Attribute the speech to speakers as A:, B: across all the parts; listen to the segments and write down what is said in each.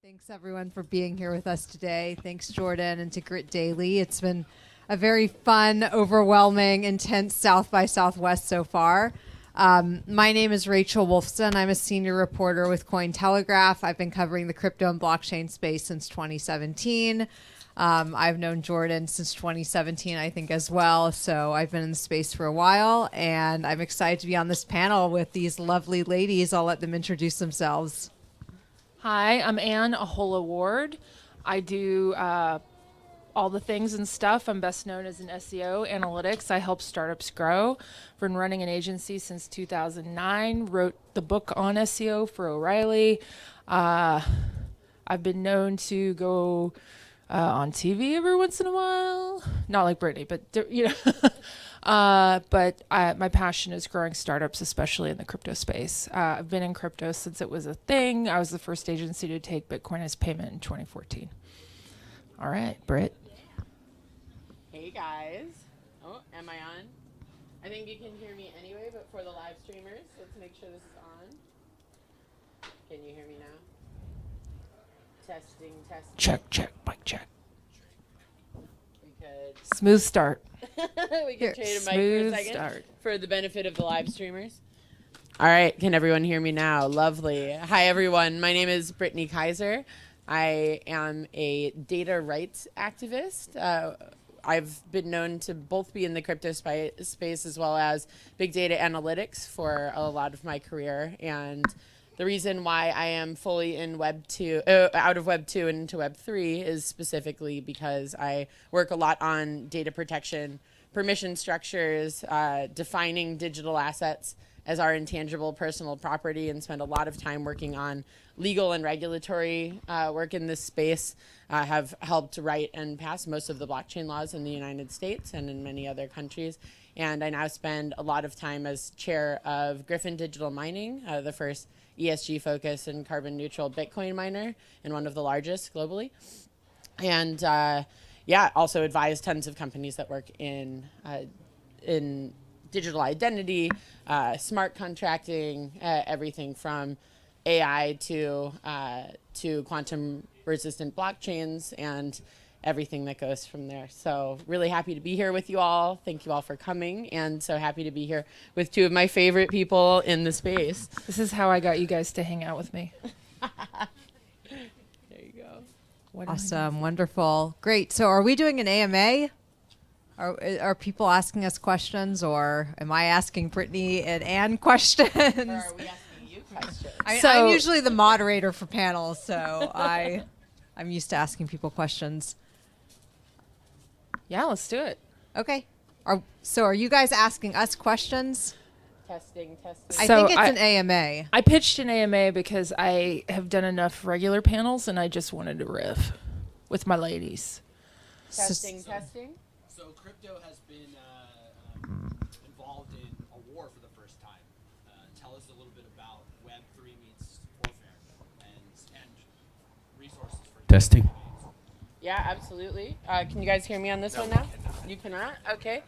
A: Thanks everyone for being here with us today. Thanks Jordan and to Grit Daily. It's been a very fun, overwhelming, intense South by Southwest so far. My name is Rachel Wolfson. I'm a senior reporter with CoinTelegraph. I've been covering the crypto and blockchain space since 2017. I've known Jordan since 2017, I think, as well. So I've been in the space for a while, and I'm excited to be on this panel with these lovely ladies. I'll let them introduce themselves.
B: Hi, I'm Ann Ahola Ward. I do all the things and stuff. I'm best known as an SEO analytics. I help startups grow. Been running an agency since 2009. Wrote the book on SEO for O'Reilly. I've been known to go on TV every once in a while. Not like Brittany, but you know. But my passion is growing startups, especially in the crypto space. I've been in crypto since it was a thing. I was the first agency to take Bitcoin as payment in 2014. All right, Britt.
C: Hey guys. Oh, am I on? I think you can hear me anyway, but for the live streamers, let's make sure this is on. Can you hear me now? Testing.
B: Check, mic check.
C: We could
B: Smooth start.
C: we could trade a mic for a
B: Smooth
C: second
B: start.
C: for the benefit of the live streamers. All right, can everyone hear me now? Lovely. Hi everyone. My name is Brittany Kaiser. I am a data rights activist. I've been known to both be in the crypto space as well as big data analytics for a lot of my career. And the reason why I am fully in Web 2, out of Web 2 and into Web 3 is specifically because I work a lot on data protection, permission structures, defining digital assets as our intangible personal property, and spend a lot of time working on legal and regulatory work in this space. Have helped write and pass most of the blockchain laws in the United States and in many other countries. And I now spend a lot of time as chair of Griffin Digital Mining, the first ESG focused and carbon neutral Bitcoin miner and one of the largest globally. And also advise tons of companies that work in digital identity, smart contracting, everything from AI to quantum resistant blockchains and everything that goes from there. So really happy to be here with you all. Thank you all for coming, and so happy to be here with two of my favorite people in the space.
B: This is how I got you guys to hang out with me.
C: There you go.
A: Awesome, wonderful, great. So are we doing an AMA? Are people asking us questions, or am I asking Brittany and Ann questions?
C: Or are we asking you questions?
A: I'm usually the moderator for panels, so I'm used to asking people questions.
B: Yeah, let's do it.
A: Okay. Are you guys asking us questions?
C: Testing.
A: I
B: So
A: think it's an AMA.
B: I pitched an AMA because I have done enough regular panels and I just wanted to riff with my ladies.
C: Testing.
D: So crypto has been involved in a war for the first time. Tell us a little bit about Web3 meets warfare and resources for testing.
C: Yeah, absolutely. Can you guys hear me on this one now? You cannot? Okay.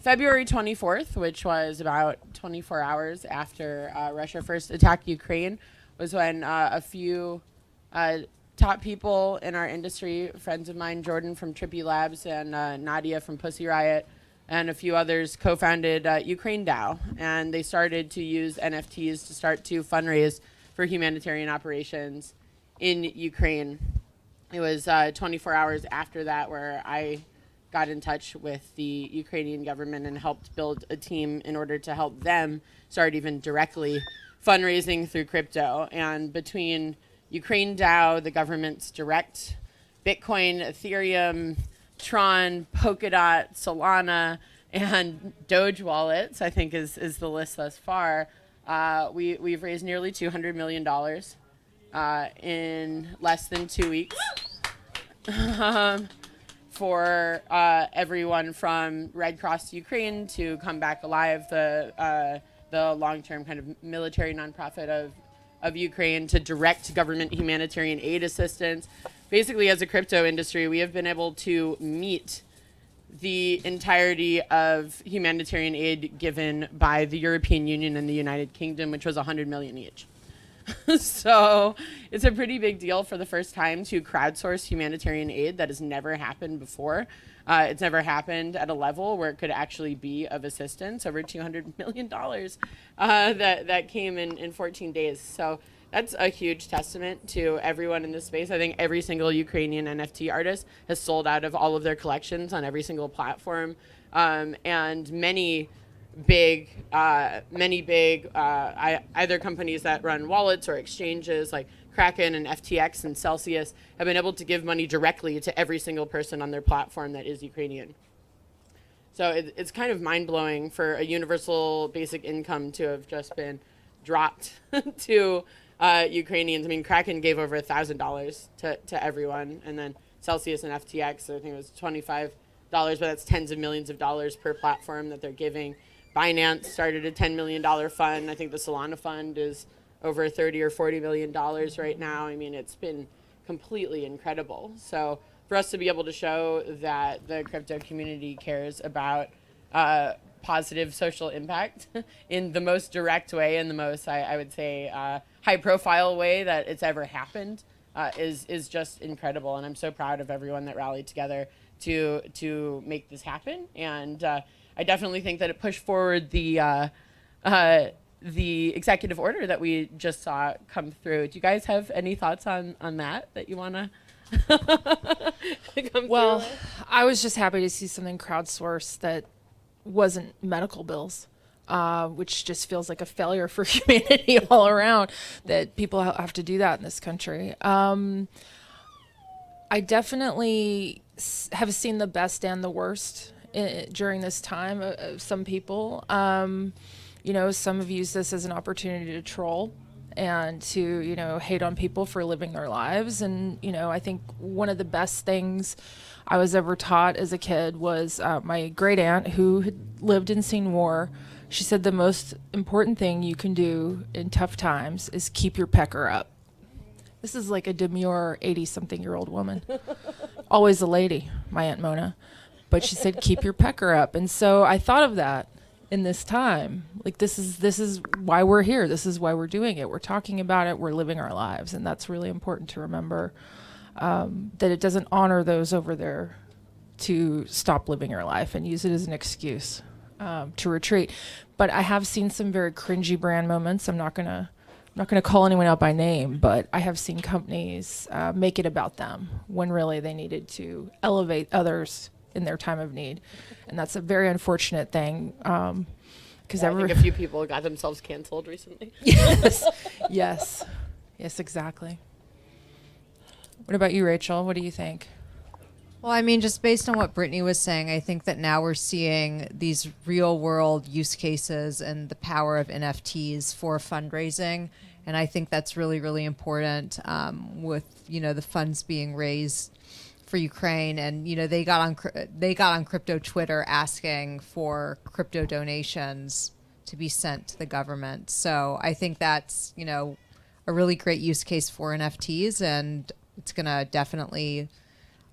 C: February 24th, which was about 24 hours after Russia first attacked Ukraine, was when a few top people in our industry, friends of mine, Jordan from Trippy Labs and Nadia from Pussy Riot, and a few others co-founded Ukraine DAO. And they started to use NFTs to start to fundraise for humanitarian operations in Ukraine. It was 24 hours after that where I got in touch with the Ukrainian government and helped build a team in order to help them start even directly fundraising through crypto. And between Ukraine DAO, the government's direct Bitcoin, Ethereum, Tron, Polkadot, Solana, and Doge wallets, I think is the list thus far. We've raised nearly $200 million in less than 2 weeks for everyone from Red Cross Ukraine to Come Back Alive, the long-term kind of military nonprofit of Ukraine, to direct government humanitarian aid assistance. Basically, as a crypto industry, we have been able to meet the entirety of humanitarian aid given by the European Union and the United Kingdom, which was $100 million each. So it's a pretty big deal for the first time to crowdsource humanitarian aid. That has never happened before. It's never happened at a level where it could actually be of assistance. Over $200 million that came in 14 days. So that's a huge testament to everyone in this space. I think every single Ukrainian NFT artist has sold out of all of their collections on every single platform. And many big either companies that run wallets or exchanges like Kraken and FTX and Celsius have been able to give money directly to every single person on their platform that is Ukrainian. So it's kind of mind-blowing for a universal basic income to have just been dropped to Ukrainians. I mean, Kraken gave over $1,000 to everyone, and then Celsius and FTX, I think it was $25, but that's tens of millions of dollars per platform that they're giving. Binance started a $10 million fund. I think the Solana fund is over $30 or $40 million right now. I mean, it's been completely incredible. So for us to be able to show that the crypto community cares about positive social impact in the most direct way and the most, I would say, high-profile way that it's ever happened is just incredible. And I'm so proud of everyone that rallied together to make this happen. And I definitely think that it pushed forward the executive order that we just saw come through. Do you guys have any thoughts on that you want to come
B: Well,
C: through?
B: I was just happy to see something crowdsourced that wasn't medical bills, which just feels like a failure for humanity all around, that people have to do that in this country. I definitely have seen the best and the worst during this time of some people. Some have used this as an opportunity to troll and to, hate on people for living their lives. And, I think one of the best things I was ever taught as a kid was my great aunt, who had lived and seen war. She said the most important thing you can do in tough times is keep your pecker up. This is like a demure 80-something-year-old woman. Always a lady, my Aunt Mona. But she said, keep your pecker up. And so I thought of that in this time. Like, this is why we're here. This is why we're doing it. We're talking about it. We're living our lives. And that's really important to remember, that it doesn't honor those over there to stop living your life and use it as an excuse to retreat. But I have seen some very cringy brand moments. I'm not gonna call anyone out by name, but I have seen companies make it about them when really they needed to elevate others in their time of need. And that's a very unfortunate thing. Because
C: I think a few people got themselves canceled recently.
B: Yes, exactly. What about you, Rachel? What do you think?
A: Well, I mean, just based on what Brittany was saying, I think that now we're seeing these real world use cases and the power of NFTs for fundraising. And I think that's really, really important with, the funds being raised for Ukraine. And, they got on crypto Twitter asking for crypto donations to be sent to the government. So I think that's, a really great use case for NFTs, and it's going to definitely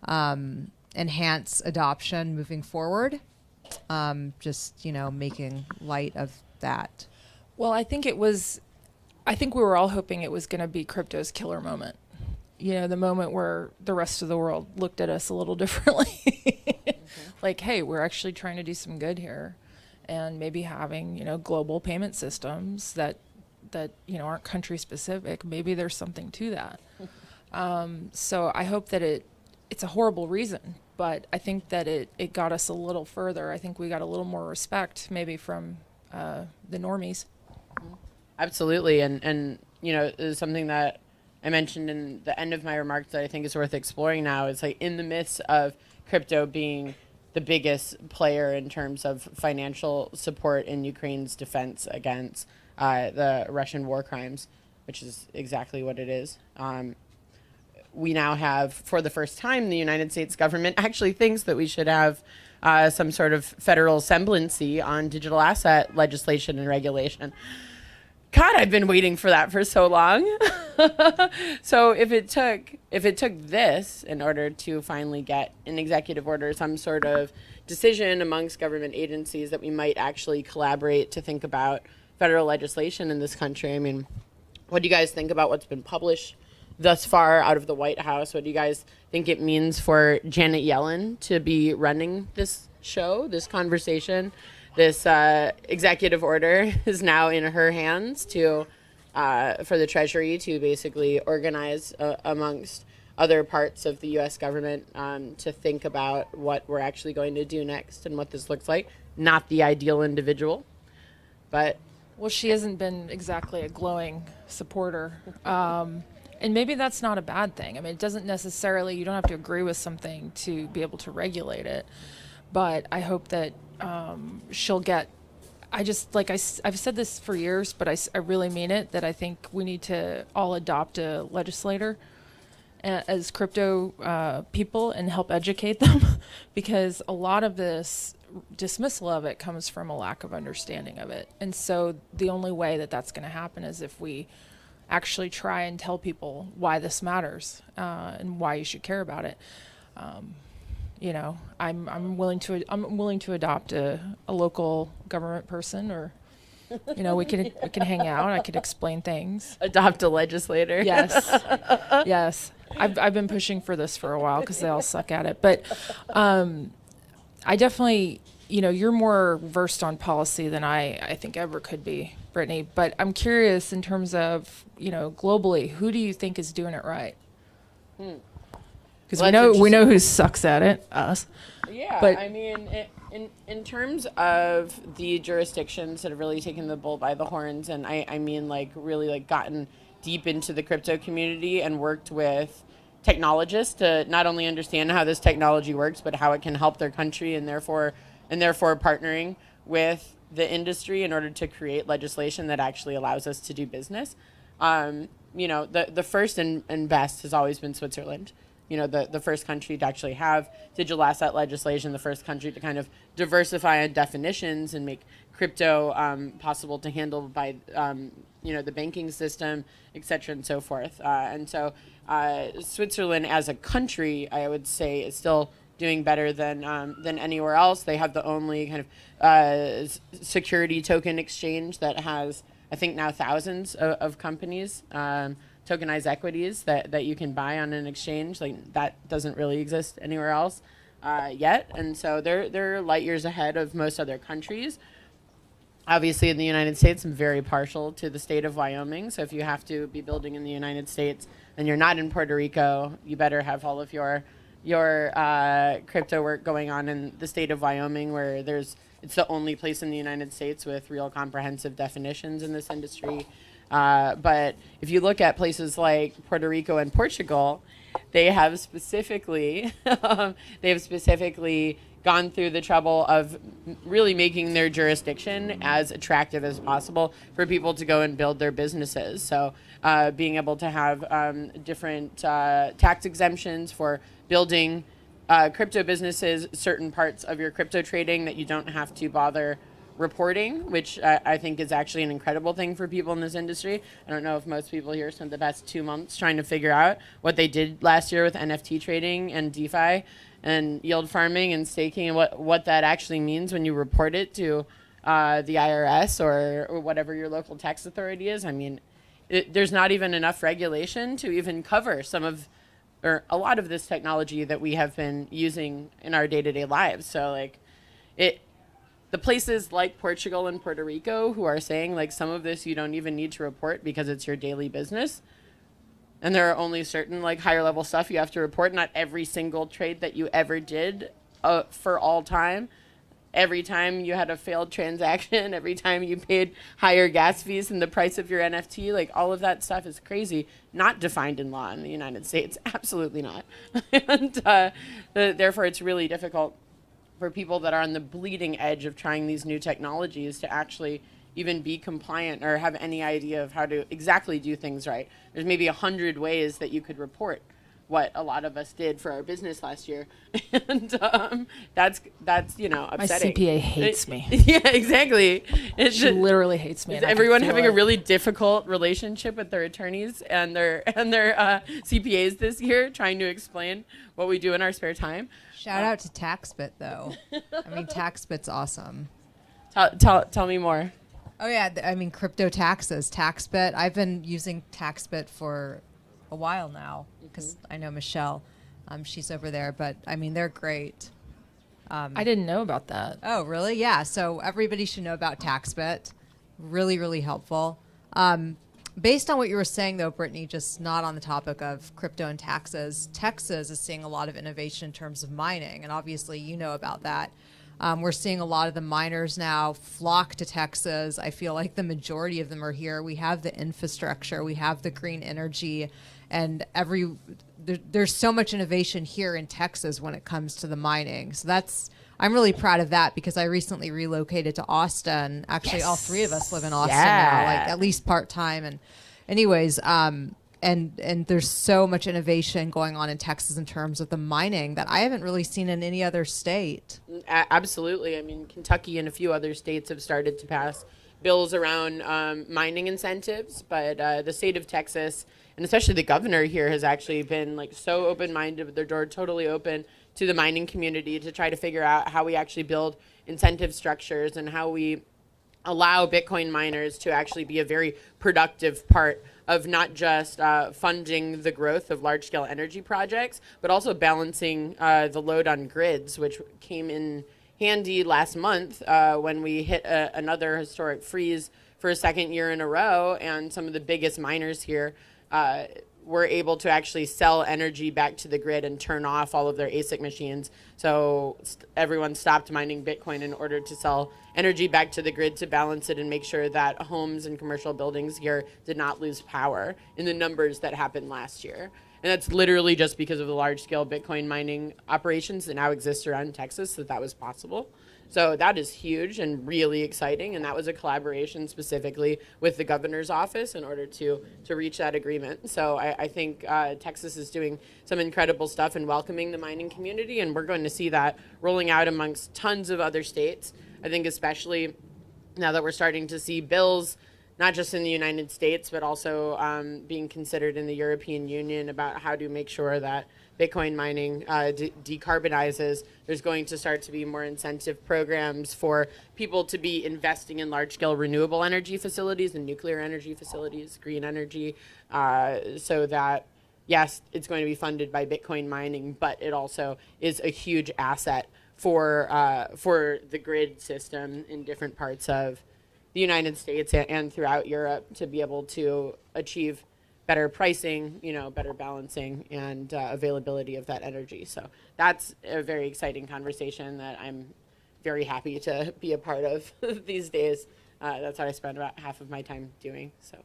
A: enhance adoption moving forward. Making light of that.
B: Well, I think we were all hoping it was going to be crypto's killer moment. The moment where the rest of the world looked at us a little differently. Like, hey, we're actually trying to do some good here. And maybe having, global payment systems that aren't country specific. Maybe there's something to that. So I hope that it's a horrible reason, but I think that it got us a little further. I think we got a little more respect maybe from the normies.
C: Absolutely. And it is something that I mentioned in the end of my remarks that I think is worth exploring now. Is like, in the midst of crypto being the biggest player in terms of financial support in Ukraine's defense against the Russian war crimes, which is exactly what it is. We now have, for the first time, the United States government actually thinks that we should have some sort of federal semblancy on digital asset legislation and regulation. God, I've been waiting for that for so long. So if it took this in order to finally get an executive order, some sort of decision amongst government agencies that we might actually collaborate to think about federal legislation in this country, I mean, What do you guys think about what's been published thus far out of the White House? What do you guys think it means for Janet Yellen to be running this show, this conversation? This executive order is now in her hands to for the Treasury to basically organize amongst other parts of the U.S. government to think about what we're actually going to do next and what this looks like. Not the ideal individual, but...
B: Well, she hasn't been exactly a glowing supporter. And maybe that's not a bad thing. I mean, it doesn't necessarily, you don't have to agree with something to be able to regulate it. But I hope that she'll get, I've said this for years, but I really mean it, that I think we need to all adopt a legislator as crypto people and help educate them because a lot of this dismissal of it comes from a lack of understanding of it. And so the only way that that's going to happen is if we actually try and tell people why this matters and why you should care about it. You know, I'm willing to adopt a local government person, or you know, we can hang out. I could explain things.
C: Adopt a legislator.
B: Yes, yes. I've been pushing for this for a while because they all suck at it. But I definitely, you know, you're more versed on policy than I think ever could be, Brittany. But I'm curious in terms of, you know, globally, who do you think is doing it right? Because we know who sucks at it, us.
C: Yeah,
B: but
C: I mean, in terms of the jurisdictions that have really taken the bull by the horns, and I mean like really like gotten deep into the crypto community and worked with technologists to not only understand how this technology works, but how it can help their country, and therefore partnering with the industry in order to create legislation that actually allows us to do business. You know, the first and best has always been Switzerland. You know, the first country to actually have digital asset legislation, the first country to kind of diversify on definitions and make crypto possible to handle by, you know, the banking system, et cetera, and so forth. And so Switzerland as a country, I would say, is still doing better than anywhere else. They have the only kind of security token exchange that has, I think, now thousands of companies, tokenized equities that you can buy on an exchange. Like that doesn't really exist anywhere else yet. And so they're light years ahead of most other countries. Obviously, in the United States, I'm very partial to the state of Wyoming. So if you have to be building in the United States and you're not in Puerto Rico, you better have all of your crypto work going on in the state of Wyoming, where it's the only place in the United States with real comprehensive definitions in this industry. But if you look at places like Puerto Rico and Portugal, they have specifically gone through the trouble of really making their jurisdiction as attractive as possible for people to go and build their businesses. So being able to have different tax exemptions for building crypto businesses, certain parts of your crypto trading that you don't have to bother reporting, which I think is actually an incredible thing for people in this industry. I don't know if most people here spent the past 2 months trying to figure out what they did last year with NFT trading and DeFi and yield farming and staking, and what that actually means when you report it to the IRS or whatever your local tax authority is. I mean, there's not even enough regulation to even cover or a lot of this technology that we have been using in our day-to-day lives. So like the places like Portugal and Puerto Rico who are saying like some of this you don't even need to report because it's your daily business, and there are only certain like higher level stuff you have to report, not every single trade that you ever did for all time, every time you had a failed transaction, every time you paid higher gas fees than the price of your NFT, like all of that stuff is crazy, not defined in law in the United States, absolutely not. And therefore it's really difficult for people that are on the bleeding edge of trying these new technologies to actually even be compliant or have any idea of how to exactly do things right. There's maybe 100 ways that you could report what a lot of us did for our business last year. And that's you know, upsetting.
B: My CPA hates me.
C: Yeah, exactly.
B: She literally hates me.
C: Is everyone having a really difficult relationship with their attorneys and their CPAs this year, trying to explain what we do in our spare time?
A: Shout out to TaxBit, though. I mean, TaxBit's awesome.
C: Tell me more.
A: Oh yeah, I mean crypto taxes, TaxBit. I've been using TaxBit for a while now because I know Michelle. She's over there, but I mean they're great.
B: I didn't know about that.
A: Oh really? Yeah. So everybody should know about TaxBit. Really, really helpful. Based on what you were saying though, Brittany, just not on the topic of crypto and taxes, Texas is seeing a lot of innovation in terms of mining, and obviously you know about that. We're seeing a lot of the miners now flock to Texas. I feel like the majority of them are here. We have the infrastructure, we have the green energy, and there's so much innovation here in Texas when it comes to the mining. So I'm really proud of that because I recently relocated to Austin. Actually, all three of us live in Austin now, like at least part-time. And anyways, and there's so much innovation going on in Texas in terms of the mining that I haven't really seen in any other state.
C: Absolutely. I mean, Kentucky and a few other states have started to pass bills around mining incentives, but the state of Texas, and especially the governor here, has actually been like so open-minded, with their door totally open to the mining community to try to figure out how we actually build incentive structures and how we allow Bitcoin miners to actually be a very productive part of not just funding the growth of large-scale energy projects, but also balancing the load on grids, which came in handy last month when we hit another historic freeze for a second year in a row, and some of the biggest miners here were able to actually sell energy back to the grid and turn off all of their ASIC machines. So everyone stopped mining Bitcoin in order to sell energy back to the grid to balance it and make sure that homes and commercial buildings here did not lose power in the numbers that happened last year. And that's literally just because of the large-scale Bitcoin mining operations that now exist around Texas that was possible. So that is huge and really exciting, and that was a collaboration specifically with the governor's office in order to reach that agreement. So I think Texas is doing some incredible stuff in welcoming the mining community, and we're going to see that rolling out amongst tons of other states. I think especially now that we're starting to see bills, not just in the United States, but also being considered in the European Union about how to make sure that Bitcoin mining decarbonizes. There's going to start to be more incentive programs for people to be investing in large-scale renewable energy facilities and nuclear energy facilities, green energy, so that, yes, it's going to be funded by Bitcoin mining, but it also is a huge asset for the grid system in different parts of the United States and throughout Europe to be able to achieve better pricing, better balancing and availability of that energy. So that's a very exciting conversation that I'm very happy to be a part of these days. That's what I spend about half of my time doing. So.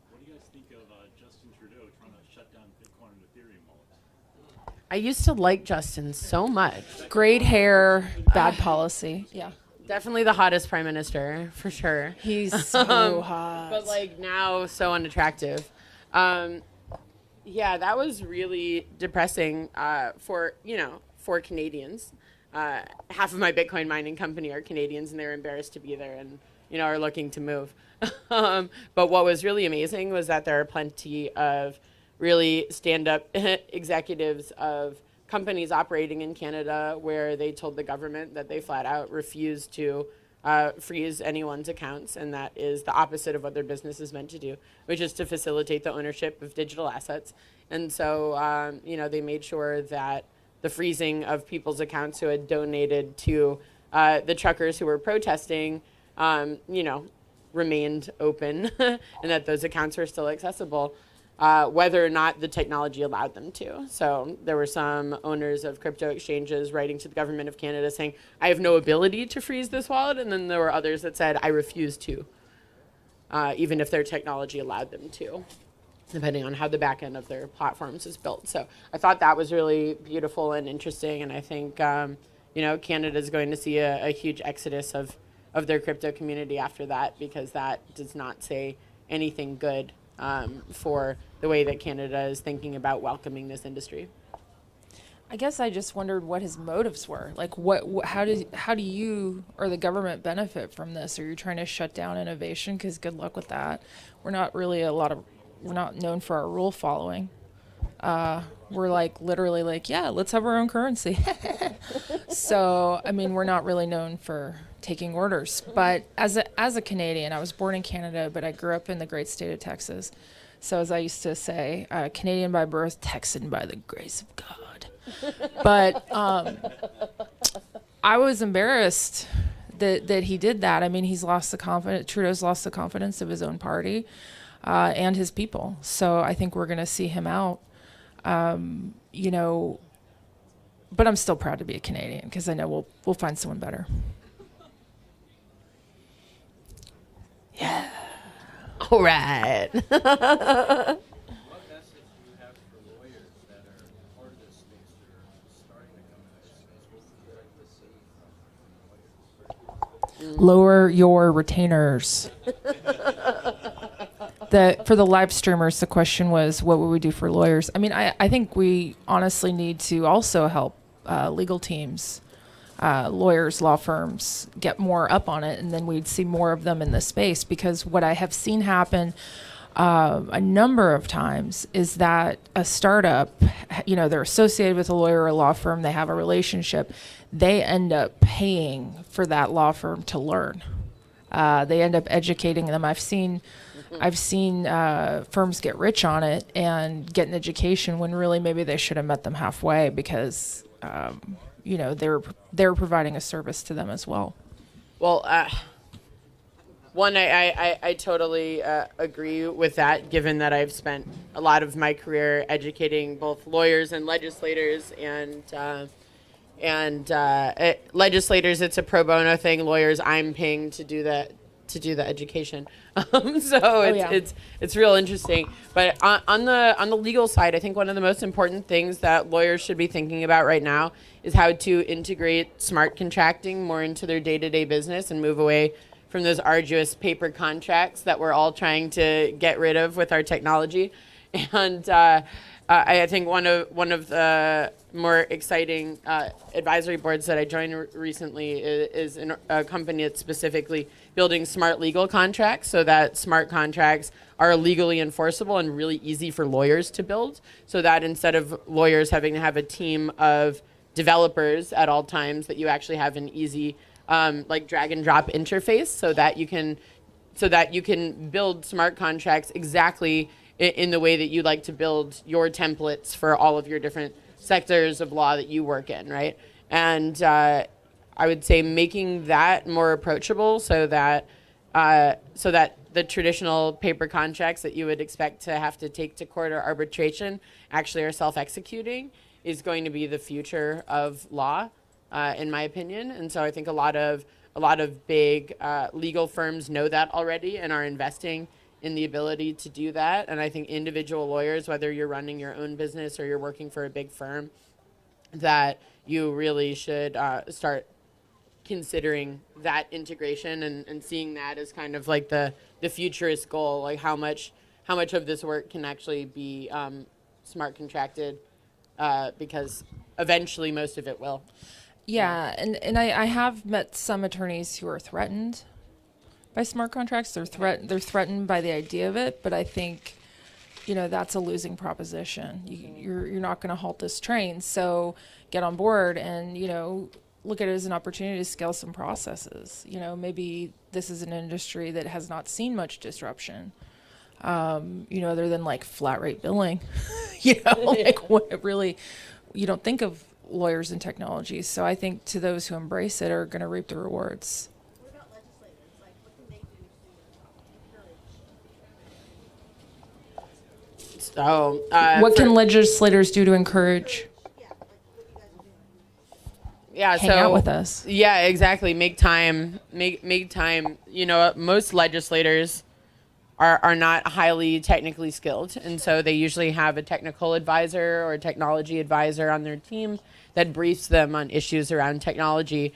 E: What do you guys think of Justin Trudeau trying to shut down Bitcoin and Ethereum wallets?
C: I used to like Justin so much.
B: Great hair, bad policy. Yeah.
C: Definitely the hottest prime minister, for sure.
B: He's so hot.
C: But like now, so unattractive. Yeah, that was really depressing for Canadians. Half of my Bitcoin mining company are Canadians, and they're embarrassed to be there and, are looking to move. But what was really amazing was that there are plenty of really stand-up executives of companies operating in Canada where they told the government that they flat out refused to freeze anyone's accounts, and that is the opposite of what their business is meant to do, which is to facilitate the ownership of digital assets. And so, they made sure that the freezing of people's accounts who had donated to the truckers who were protesting, remained open and that those accounts were still accessible. Whether or not the technology allowed them to. So there were some owners of crypto exchanges writing to the government of Canada saying, I have no ability to freeze this wallet. And then there were others that said, I refuse to, even if their technology allowed them to, depending on how the back end of their platforms is built. So I thought that was really beautiful and interesting. And I think, Canada is going to see a huge exodus of their crypto community after that, because that does not say anything good for the way that Canada is thinking about welcoming this industry.
B: I guess I just wondered what his motives were. Like, how do you or the government benefit from this? Are you trying to shut down innovation? Because good luck with that. We're not known for our rule following. We're literally yeah, let's have our own currency. So, I mean, we're not really known for taking orders. But as a Canadian, I was born in Canada, but I grew up in the great state of Texas. So as I used to say, Canadian by birth, Texan by the grace of God. But I was embarrassed that he did that. I mean, he's lost the confidence. Trudeau's lost the confidence of his own party and his people. So I think we're going to see him out. You know, but I'm still proud to be a Canadian because I know we'll find someone better.
C: Yeah. All right.
F: What message do you have for lawyers that are part of this space that are starting to come into this space? What would you like to see from lawyers?
B: Lower your retainers. For the live streamers, the question was, what would we do for lawyers? I mean, I think we honestly need to also help legal teams, lawyers, law firms get more up on it, and then we'd see more of them in the space. Because what I have seen happen a number of times is that a startup, you know, they're associated with a lawyer or a law firm, they have a relationship, they end up paying for that law firm to learn. They end up educating them. I've seen firms get rich on it and get an education when really maybe they should have met them halfway because, you know, they're providing a service to them as well.
C: Well, one, I totally agree with that, given that I've spent a lot of my career educating both lawyers and legislators, legislators, it's a pro bono thing. Lawyers, I'm paying to do the education. It's real interesting. But on the legal side, I think one of the most important things that lawyers should be thinking about right now is how to integrate smart contracting more into their day-to-day business and move away from those arduous paper contracts that we're all trying to get rid of with our technology. And I think one of the more exciting advisory boards that I joined recently is a company that's specifically building smart legal contracts so that smart contracts are legally enforceable and really easy for lawyers to build, so that instead of lawyers having to have a team of developers at all times, that you actually have an easy like drag and drop interface so that you can build smart contracts exactly in the way that you like to build your templates for all of your different sectors of law that you work in, right? And I would say making that more approachable so that the traditional paper contracts that you would expect to have to take to court or arbitration actually are self-executing is going to be the future of law, in my opinion. And so I think a lot of big legal firms know that already and are investing in the ability to do that. And I think individual lawyers, whether you're running your own business or you're working for a big firm, that you really should start considering that integration and seeing that as kind of like the futurist goal, like how much of this work can actually be smart contracted, because eventually most of it will.
B: Yeah, and I have met some attorneys who are threatened by smart contracts. They're threatened by the idea of it, but I think, you know, that's a losing proposition. You're not going to halt this train, so get on board and, you know, look at it as an opportunity to scale some processes. You know, maybe this is an industry that has not seen much disruption, you know, other than like flat rate billing. You know, like what really, you don't think of lawyers and technology. So I think to those who embrace it are going to reap the rewards.
G: What about legislators? Like, what can they do to encourage?
C: So,
B: What can legislators do to encourage?
G: Yeah, like what you guys are doing.
C: yeah,
B: Hang out with us.
C: Yeah, exactly. Make time. Make time. You know, most legislators are not highly technically skilled, and so they usually have a technical advisor or a technology advisor on their team that briefs them on issues around technology.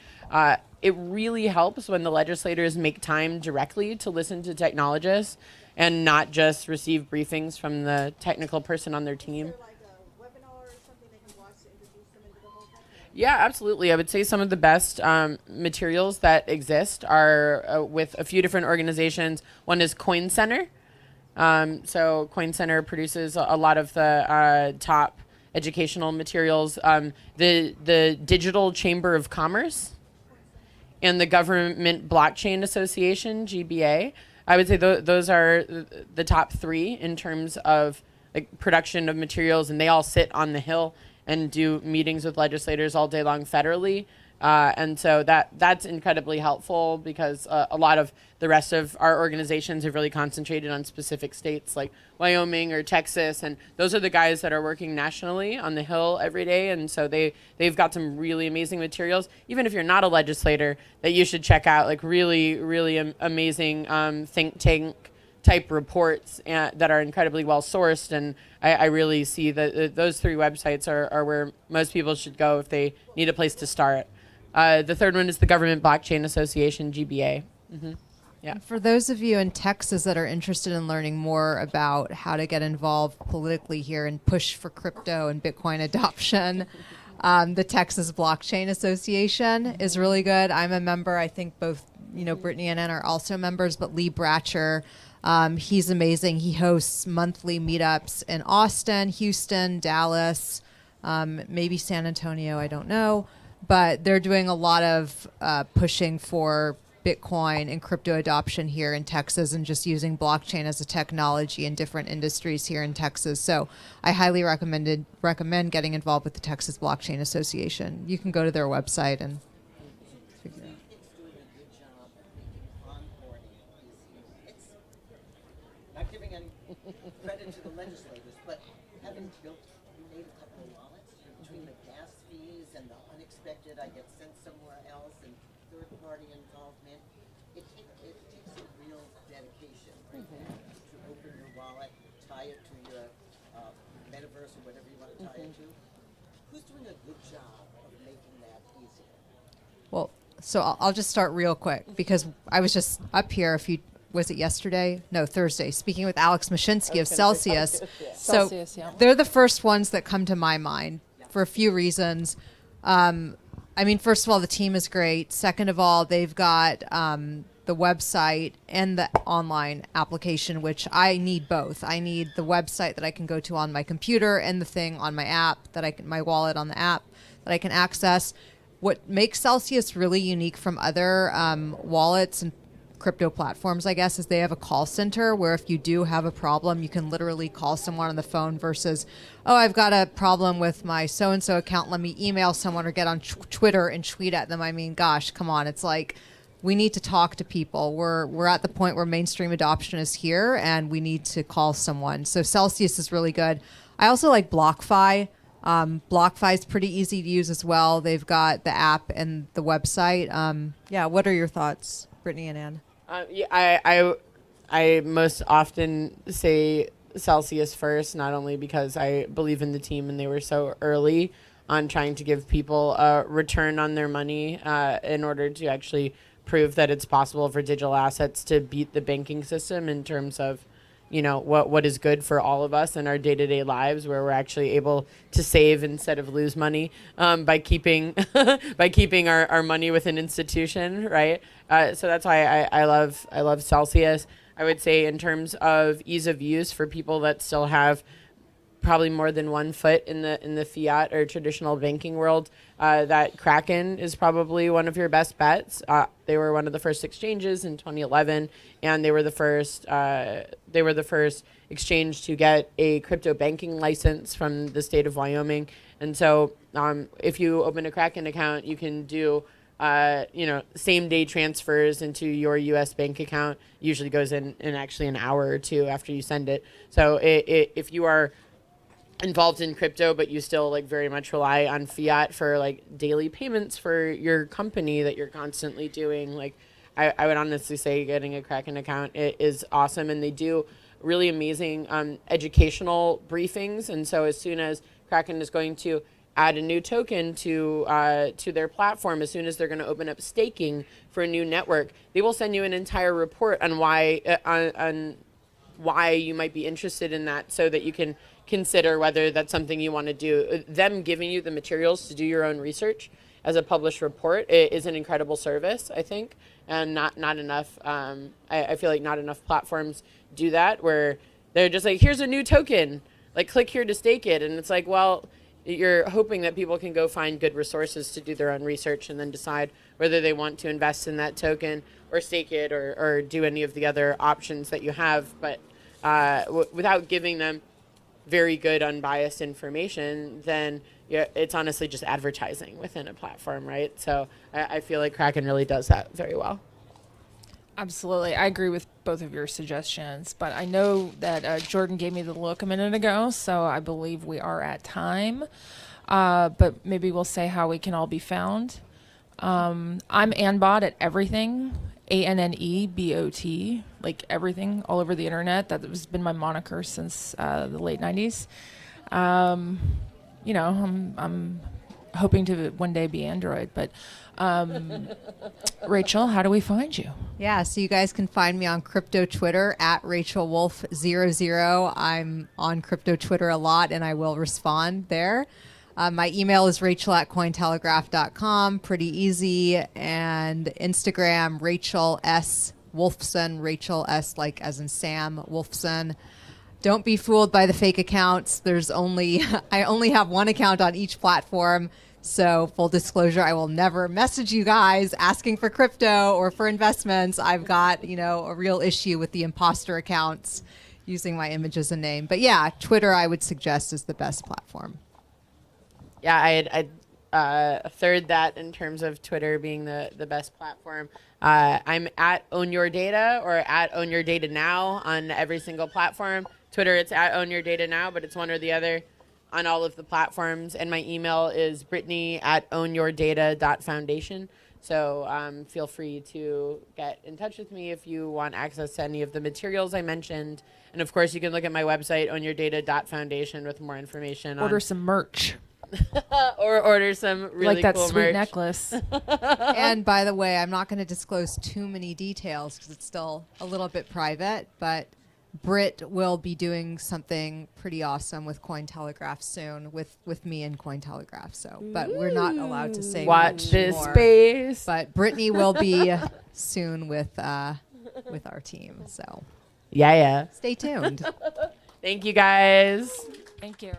C: It really helps when the legislators make time directly to listen to technologists and not just receive briefings from the technical person on their team.
G: Is there like a webinar or something they can watch to introduce them into the whole thing?
C: Yeah, absolutely. I would say some of the best materials that exist are with a few different organizations. One is Coin Center. So Coin Center produces a lot of the top educational materials. The Digital Chamber of Commerce and the Government Blockchain Association, GBA. I would say those are the top three in terms of like production of materials, and they all sit on the Hill and do meetings with legislators all day long federally. And so that's incredibly helpful because a lot of the rest of our organizations have really concentrated on specific states like Wyoming or Texas. And those are the guys that are working nationally on the Hill every day. And so they've got some really amazing materials, even if you're not a legislator, that you should check out, like really, really amazing think tank type reports that are incredibly well sourced. And I really see that those three websites are where most people should go if they need a place to start. The third one is the Government Blockchain Association, GBA. Yeah.
A: For those of you in Texas that are interested in learning more about how to get involved politically here and push for crypto and Bitcoin adoption, the Texas Blockchain Association is really good. I'm a member. I think both, Brittany and Ann are also members, but Lee Bratcher, he's amazing. He hosts monthly meetups in Austin, Houston, Dallas, maybe San Antonio, I don't know. But they're doing a lot of pushing for Bitcoin and crypto adoption here in Texas and just using blockchain as a technology in different industries here in Texas. So I highly recommend getting involved with the Texas Blockchain Association. You can go to their website and figure it out.
H: It's doing a good job of onboarding it's not giving any credit to the legislators, but having made a couple of wallets between the gas fees and the unexpected I get sent somewhere else and third-party involvement, it takes a real dedication right now to open your wallet, tie it to your metaverse or whatever you want to tie it to. Who's doing a good job of making that easier?
A: Well, so I'll just start real quick because I was just up here was it yesterday? No, Thursday, speaking with Alex Mashinsky of Celsius. So
B: Celsius, yeah.
A: they're the first ones that come to my mind for a few reasons. First of all, the team is great. Second of all, they've got the website and the online application, which I need both. I need the website that I can go to on my computer and the thing on my app my wallet on the app that I can access. What makes Celsius really unique from other wallets and crypto platforms, I guess, is they have a call center where if you do have a problem, you can literally call someone on the phone versus, oh, I've got a problem with my so-and-so account. Let me email someone or get on Twitter and tweet at them. I mean, gosh, come on. It's like we need to talk to people. We're at the point where mainstream adoption is here and we need to call someone. So Celsius is really good. I also like BlockFi. BlockFi is pretty easy to use as well. They've got the app and the website. What are your thoughts, Brittany and Ann?
C: I most often say Celsius first, not only because I believe in the team and they were so early on trying to give people a return on their money in order to actually prove that it's possible for digital assets to beat the banking system in terms of, what is good for all of us in our day-to-day lives, where we're actually able to save instead of lose money by keeping our money with an institution, right? So that's why I love Celsius. I would say in terms of ease of use for people that still have probably more than one foot in the fiat or traditional banking world, that Kraken is probably one of your best bets. They were one of the first exchanges in 2011, and they were the first exchange to get a crypto banking license from the state of Wyoming. And so if you open a Kraken account, you can do same day transfers into your U.S. bank account. Usually goes in actually an hour or two after you send it. So if you are involved in crypto, but you still very much rely on fiat for daily payments for your company that you're constantly doing, I would honestly say getting a Kraken account is awesome. And they do really amazing educational briefings. And so as soon as Kraken is going to add a new token to their platform, as soon as they're going to open up staking for a new network, they will send you an entire report on why you might be interested in that, so that you can consider whether that's something you want to do. Them giving you the materials to do your own research as a published report is an incredible service, I think, and not enough. I feel like not enough platforms do that, where they're just here's a new token, click here to stake it, and it's well, you're hoping that people can go find good resources to do their own research and then decide whether they want to invest in that token or stake it or do any of the other options that you have. But without giving them very good unbiased information, then it's honestly just advertising within a platform, right? So I feel like Kraken really does that very well.
B: Absolutely. I agree with both of your suggestions, but I know that Jordan gave me the look a minute ago, so I believe we are at time. But maybe we'll say how we can all be found. I'm Annbot at everything, ANNEBOT, like everything all over the internet. That has been my moniker since the late 90s. You know, I'm hoping to one day be Android, but Rachel, how do we find you?
A: Yeah, so you guys can find me on crypto Twitter at RachelWolf00. I'm on crypto Twitter a lot, and I will respond there. My email is rachel@cointelegraph.com, pretty easy. And Instagram, Rachel S. Wolfson, Rachel S. like as in Sam, Wolfson. Don't be fooled by the fake accounts. I only have one account on each platform. So full disclosure, I will never message you guys asking for crypto or for investments. I've got, a real issue with the imposter accounts using my image as a name. But yeah, Twitter I would suggest is the best platform.
C: Yeah, I'd third that in terms of Twitter being the best platform. I'm at Own Your Data or at Own Your Data Now on every single platform. Twitter, it's at Own Your Data Now, but it's one or the other on all of the platforms. And my email is brittany@ownyourdata.foundation. So feel free to get in touch with me if you want access to any of the materials I mentioned. And of course, you can look at my website, ownyourdata.foundation, with more information.
B: Order some merch.
C: Or order some really
B: like that
C: cool
B: sweet
C: merch.
B: necklace.
A: And by the way, I'm not going to disclose too many details because it's still a little bit private, but Britt will be doing something pretty awesome with CoinTelegraph soon with me and CoinTelegraph. So, but we're not allowed to say
C: Watch
A: much
C: this
A: more.
C: space.
A: But Brittany will be soon with our team. So
C: Yeah.
A: stay tuned.
C: Thank you, guys.
B: Thank you.